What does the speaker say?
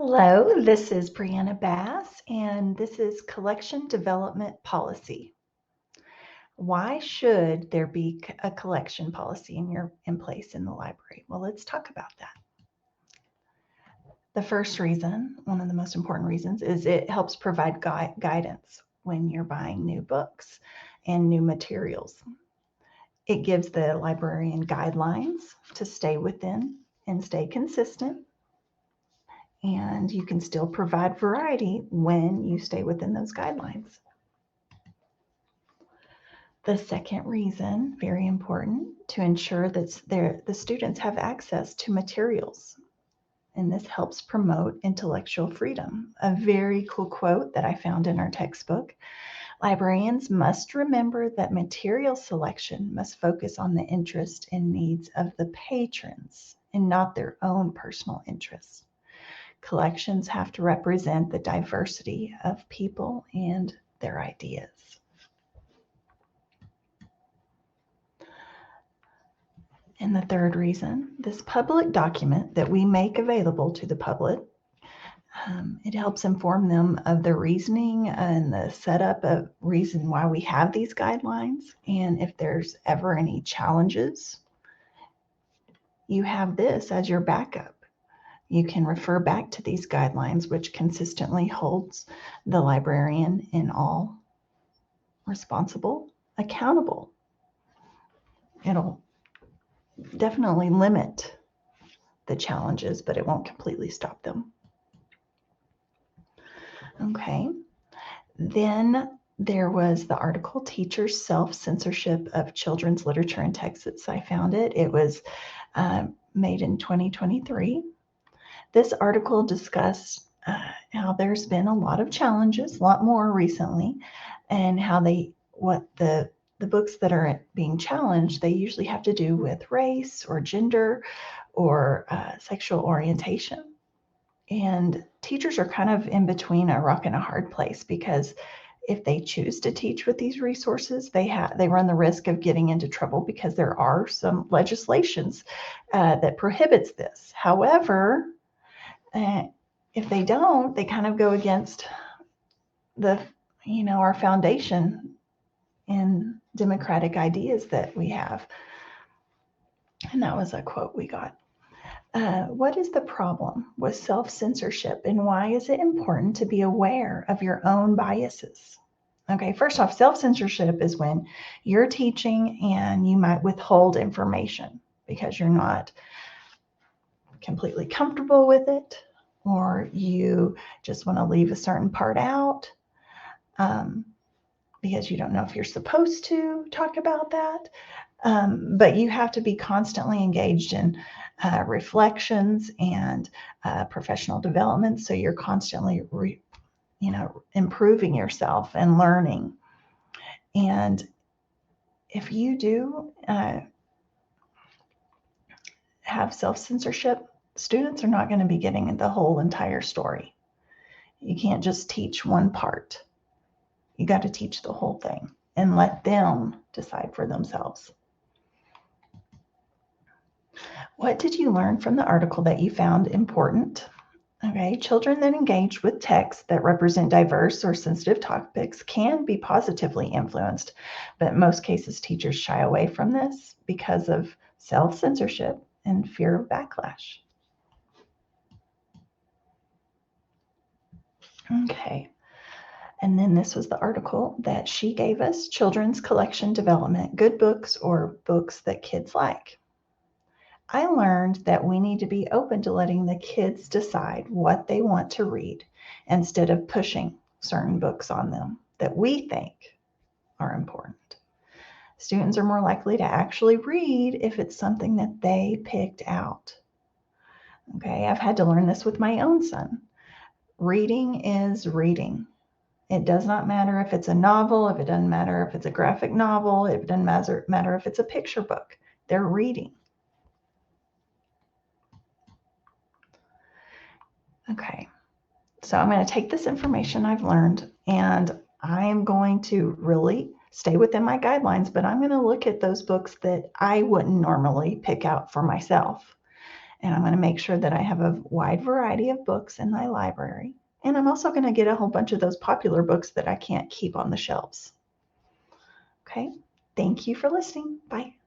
Hello, this is Brianna Bass, and this is Collection Development Policy. Why should there be a collection policy in place in the library? Well, let's talk about that. The first reason, one of the most important reasons, is it helps provide guidance when you're buying new books and new materials. It gives the librarian guidelines to stay within and stay consistent. And you can still provide variety when you stay within those guidelines. The second reason, very important, to ensure that the students have access to materials. And this helps promote intellectual freedom. A very cool quote that I found in our textbook. Librarians must remember that material selection must focus on the interest and needs of the patrons and not their own personal interests. Collections have to represent the diversity of people and their ideas. And the third reason, this public document that we make available to the public, it helps inform them of the reasoning and the setup of reason why we have these guidelines. And if there's ever any challenges, you have this as your backup. You can refer back to these guidelines, which consistently holds the librarian in all responsible, accountable. It'll definitely limit the challenges, but it won't completely stop them. Okay. Then there was the article, Teachers' Self-Censorship of Children's Literature and Texts. I found it. It was made in 2023. This article discussed how there's been a lot of challenges, a lot more recently, and how the books that are being challenged, they usually have to do with race or gender or sexual orientation. And teachers are kind of in between a rock and a hard place, because if they choose to teach with these resources, they run the risk of getting into trouble, because there are some legislations that prohibits this. However, if they don't, they kind of go against our foundation in democratic ideas that we have. And that was a quote we got. What is the problem with self-censorship, and why is it important to be aware of your own biases? Okay, first off, self-censorship is when you're teaching and you might withhold information because you're not completely comfortable with it, or you just want to leave a certain part out because you don't know if you're supposed to talk about that. But you have to be constantly engaged in reflections and professional development. So you're constantly, improving yourself and learning. And if you do have self-censorship, students are not going to be getting the whole entire story. You can't just teach one part. You got to teach the whole thing and let them decide for themselves. What did you learn from the article that you found important? Okay, children that engage with texts that represent diverse or sensitive topics can be positively influenced, but in most cases, teachers shy away from this because of self-censorship and fear of backlash. Okay, and then this was the article that she gave us, Children's Collection Development, Good Books or Books That Kids Like. I learned that we need to be open to letting the kids decide what they want to read instead of pushing certain books on them that we think are important. Students are more likely to actually read if it's something that they picked out. Okay, I've had to learn this with my own son. Reading is reading. It does not matter if it's a novel, if it doesn't matter if it's a graphic novel, if it doesn't matter if it's a picture book. They're reading. Okay, so I'm going to take this information I've learned, and I am going to really stay within my guidelines, but I'm going to look at those books that I wouldn't normally pick out for myself. And I'm going to make sure that I have a wide variety of books in my library. And I'm also going to get a whole bunch of those popular books that I can't keep on the shelves. Okay, thank you for listening. Bye.